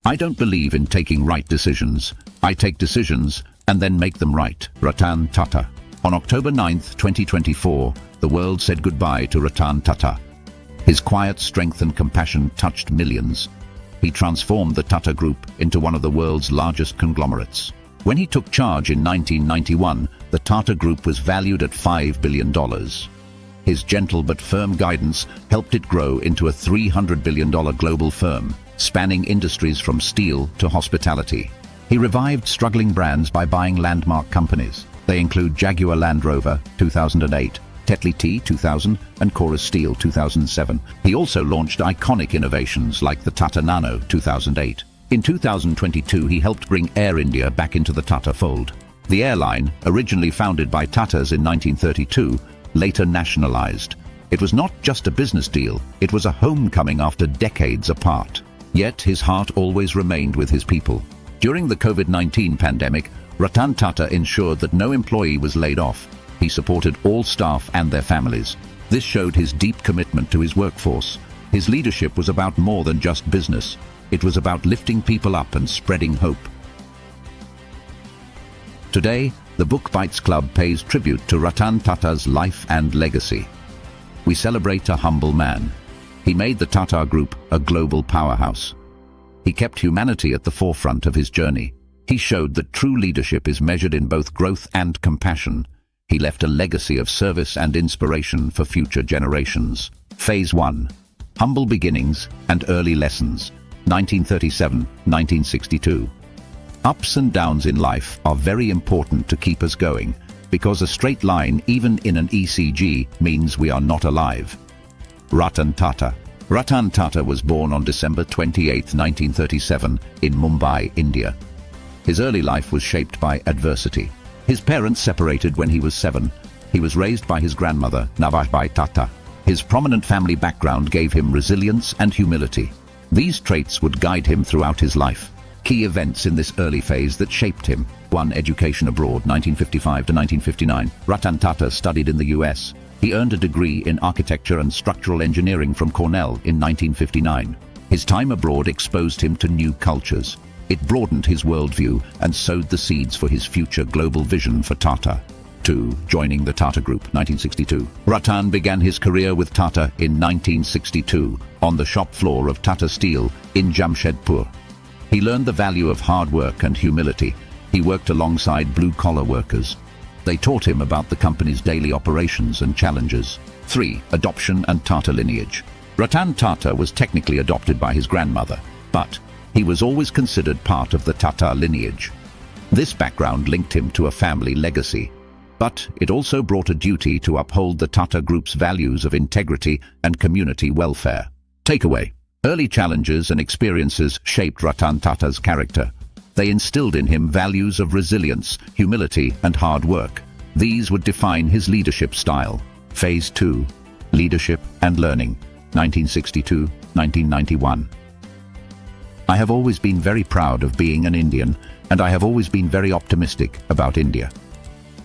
I don't believe in taking right decisions. I take decisions and then make them right. Ratan Tata. On October 9, 2024, the world said goodbye to Ratan Tata. His quiet strength and compassion touched millions. He transformed the Tata Group into one of the world's largest conglomerates. When he took charge in 1991, the Tata Group was valued at $5 billion. His gentle but firm guidance helped it grow into a $300 billion global firm, spanning industries from steel to hospitality. He revived struggling brands by buying landmark companies. They include Jaguar Land Rover, 2008, Tetley Tea, 2000, and Chorus Steel, 2007. He also launched iconic innovations like the Tata Nano, 2008. In 2022, he helped bring Air India back into the Tata fold. The airline, originally founded by Tatas in 1932, later nationalized. It was not just a business deal, it was a homecoming after decades apart. Yet his heart always remained with his people. During the COVID-19 pandemic, Ratan Tata ensured that no employee was laid off. He supported all staff and their families. This showed his deep commitment to his workforce. His leadership was about more than just business. It was about lifting people up and spreading hope. Today, the Book Bites Club pays tribute to Ratan Tata's life and legacy. We celebrate a humble man. He made the Tata Group a global powerhouse. He kept humanity at the forefront of his journey. He showed that true leadership is measured in both growth and compassion. He left a legacy of service and inspiration for future generations. Phase 1. Humble beginnings and early lessons. 1937-1962. Ups and downs in life are very important to keep us going, because a straight line, even in an ECG, means we are not alive. Ratan Tata. Ratan Tata was born on December 28, 1937, in Mumbai, India. His early life was shaped by adversity. His parents separated when he was 7. He was raised by his grandmother, Navashbai Tata. His prominent family background gave him resilience and humility. These traits would guide him throughout his life. Key events in this early phase that shaped him. 1. Education abroad, 1955 to 1959. Ratan Tata studied in the US. He earned a degree in architecture and structural engineering from Cornell in 1959. His time abroad exposed him to new cultures. It broadened his worldview and sowed the seeds for his future global vision for Tata. 2. Joining the Tata Group, 1962. Ratan began his career with Tata in 1962 on the shop floor of Tata Steel in Jamshedpur. He learned the value of hard work and humility. He worked alongside blue-collar workers. They taught him about the company's daily operations and challenges. 3. Adoption and Tata lineage. Ratan Tata was technically adopted by his grandmother, but he was always considered part of the Tata lineage. This background linked him to a family legacy, but it also brought a duty to uphold the Tata Group's values of integrity and community welfare. Takeaway. Early challenges and experiences shaped Ratan Tata's character. They instilled in him values of resilience, humility, and hard work. These would define his leadership style. Phase 2. Leadership and Learning, 1962-1991. I have always been very proud of being an Indian, and I have always been very optimistic about India.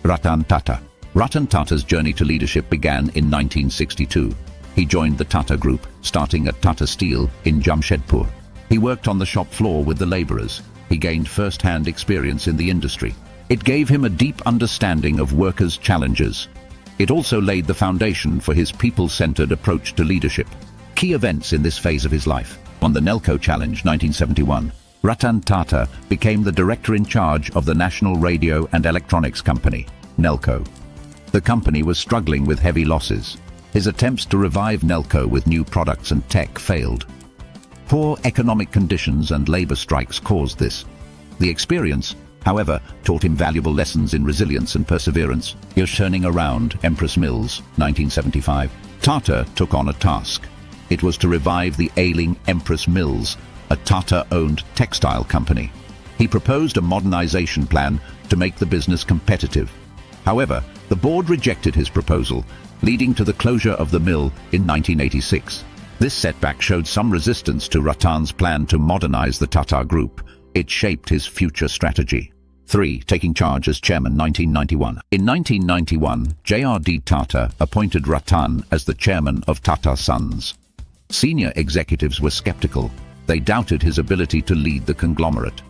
Ratan Tata. Ratan Tata's journey to leadership began in 1962. He joined the Tata Group, starting at Tata Steel in Jamshedpur. He worked on the shop floor with the laborers. He gained first-hand experience in the industry. It gave him a deep understanding of workers' challenges. It also laid the foundation for his people-centered approach to leadership. Key events in this phase of his life. On the Nelco Challenge, 1971, Ratan Tata became the director in charge of the National Radio and Electronics Company, Nelco. The company was struggling with heavy losses. His attempts to revive Nelco with new products and tech failed. Poor economic conditions and labor strikes caused this. The experience, however, taught him valuable lessons in resilience and perseverance. Turning around Empress Mills, 1975, Tata took on a task. It was to revive the ailing Empress Mills, a Tata-owned textile company. He proposed a modernization plan to make the business competitive. However, the board rejected his proposal, leading to the closure of the mill in 1986. This setback showed some resistance to Ratan's plan to modernize the Tata Group. It shaped his future strategy. 3. Taking charge as chairman, 1991. In 1991, J.R.D. Tata appointed Ratan as the chairman of Tata Sons. Senior executives were skeptical. They doubted his ability to lead the conglomerate.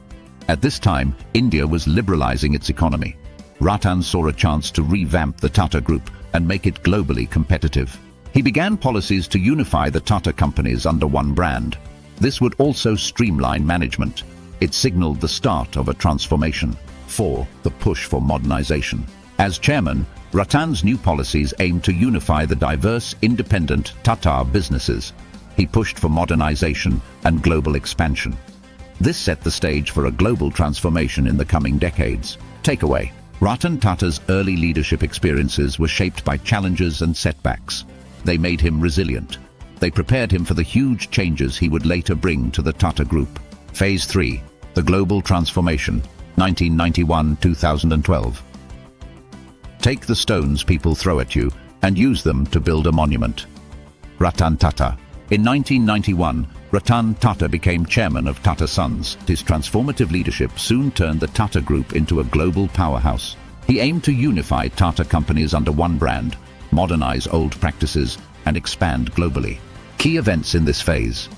At this time, India was liberalizing its economy. Ratan saw a chance to revamp the Tata Group and make it globally competitive. He began policies to unify the Tata companies under one brand. This would also streamline management. It signaled the start of a transformation. 4. The push for modernization. As chairman, Ratan's new policies aimed to unify the diverse, independent Tata businesses. He pushed for modernization and global expansion. This set the stage for a global transformation in the coming decades. Takeaway: Ratan Tata's early leadership experiences were shaped by challenges and setbacks. They made him resilient. They prepared him for the huge changes he would later bring to the Tata Group. Phase 3. The Global Transformation, 1991-2012. Take the stones people throw at you and use them to build a monument. Ratan Tata. In 1991, Ratan Tata became chairman of Tata Sons. His transformative leadership soon turned the Tata Group into a global powerhouse. He aimed to unify Tata companies under one brand, modernize old practices, and expand globally. Key events in this phase.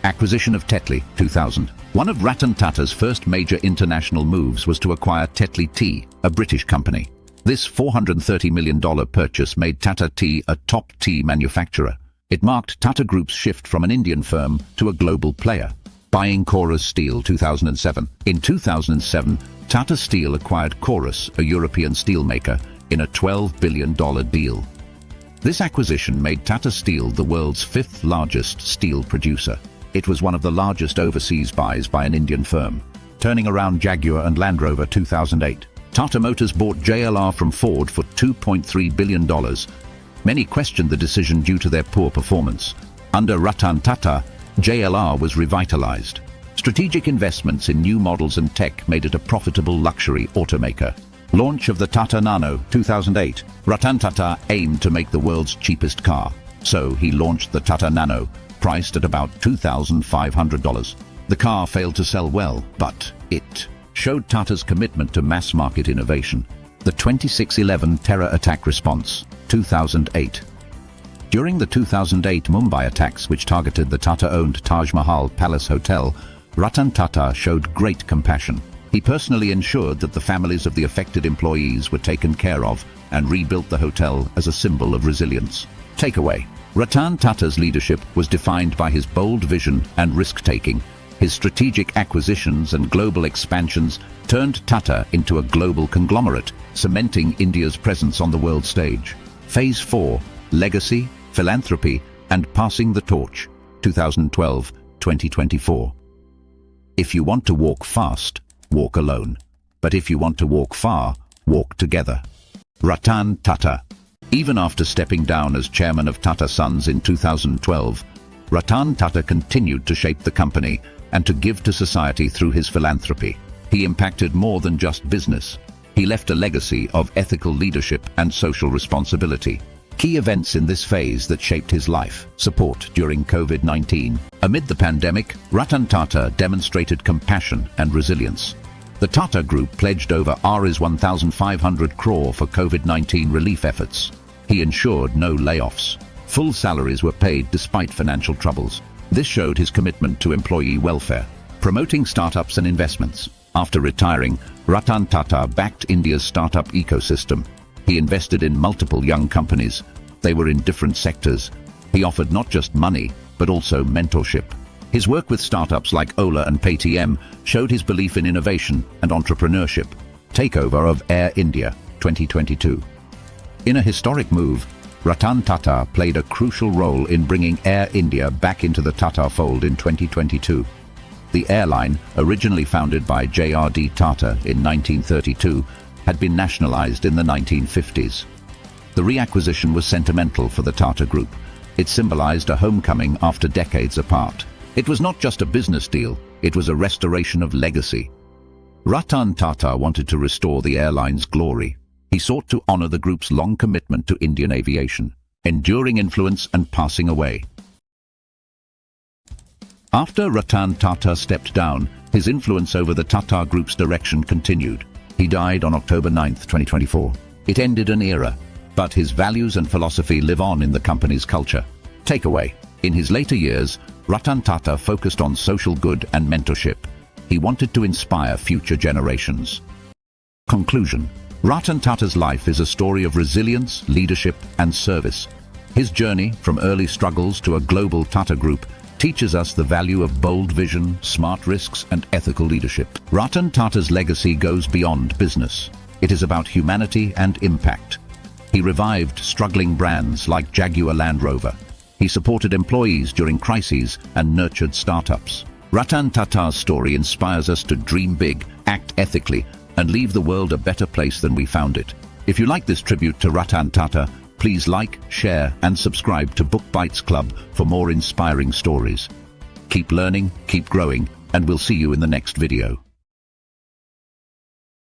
Acquisition of Tetley, 2000. One of Ratan Tata's first major international moves was to acquire Tetley Tea, a British company. This $430 million purchase made Tata Tea a top tea manufacturer. It marked Tata Group's shift from an Indian firm to a global player. Buying Chorus Steel, 2007. In 2007, Tata Steel acquired Chorus, a European steelmaker, in a $12 billion deal. This acquisition made Tata Steel the world's fifth largest steel producer. It was one of the largest overseas buys by an Indian firm. Turning around Jaguar and Land Rover, 2008. Tata Motors bought JLR from Ford for $2.3 billion. Many questioned the decision due to their poor performance. Under Ratan Tata, JLR was revitalized. Strategic investments in new models and tech made it a profitable luxury automaker. Launch of the Tata Nano, 2008. Ratan Tata aimed to make the world's cheapest car. So he launched the Tata Nano, priced at about $2,500. The car failed to sell well, but it showed Tata's commitment to mass-market innovation. The 26/11 terror attack response, 2008. During the 2008 Mumbai attacks, which targeted the Tata-owned Taj Mahal Palace Hotel, Ratan Tata showed great compassion. He personally ensured that the families of the affected employees were taken care of and rebuilt the hotel as a symbol of resilience. Takeaway: Ratan Tata's leadership was defined by his bold vision and risk-taking. His strategic acquisitions and global expansions turned Tata into a global conglomerate, cementing India's presence on the world stage. Phase 4. Legacy, Philanthropy, and Passing the Torch, 2012-2024. If you want to walk fast, walk alone. But if you want to walk far, walk together. Ratan Tata. Even after stepping down as chairman of Tata Sons in 2012, Ratan Tata continued to shape the company and to give to society through his philanthropy. He impacted more than just business. He left a legacy of ethical leadership and social responsibility. Key events in this phase that shaped his life. Support during COVID-19. Amid the pandemic, Ratan Tata demonstrated compassion and resilience. The Tata Group pledged over Rs 1,500 crore for COVID-19 relief efforts. He ensured no layoffs. Full salaries were paid despite financial troubles. This showed his commitment to employee welfare. Promoting startups and investments. After retiring, Ratan Tata backed India's startup ecosystem. He invested in multiple young companies. They were in different sectors. He offered not just money, but also mentorship. His work with startups like Ola and Paytm showed his belief in innovation and entrepreneurship. Takeover of Air India, 2022. In a historic move, Ratan Tata played a crucial role in bringing Air India back into the Tata fold in 2022. The airline, originally founded by J.R.D. Tata in 1932, had been nationalized in the 1950s. The reacquisition was sentimental for the Tata Group. It symbolized a homecoming after decades apart. It was not just a business deal, it was a restoration of legacy. Ratan Tata wanted to restore the airline's glory. He sought to honor the group's long commitment to Indian aviation, enduring influence and passing away. After Ratan Tata stepped down, his influence over the Tata Group's direction continued. He died on October 9, 2024. It ended an era, but his values and philosophy live on in the company's culture. Takeaway: In his later years, Ratan Tata focused on social good and mentorship. He wanted to inspire future generations. Conclusion. Ratan Tata's life is a story of resilience, leadership, and service. His journey, from early struggles to a global Tata Group, teaches us the value of bold vision, smart risks, and ethical leadership. Ratan Tata's legacy goes beyond business. It is about humanity and impact. He revived struggling brands like Jaguar Land Rover. He supported employees during crises and nurtured startups. Ratan Tata's story inspires us to dream big, act ethically, and leave the world a better place than we found it. If you like this tribute to Ratan Tata, please like, share, and subscribe to Book Bites Club for more inspiring stories. Keep learning, keep growing, and we'll see you in the next video.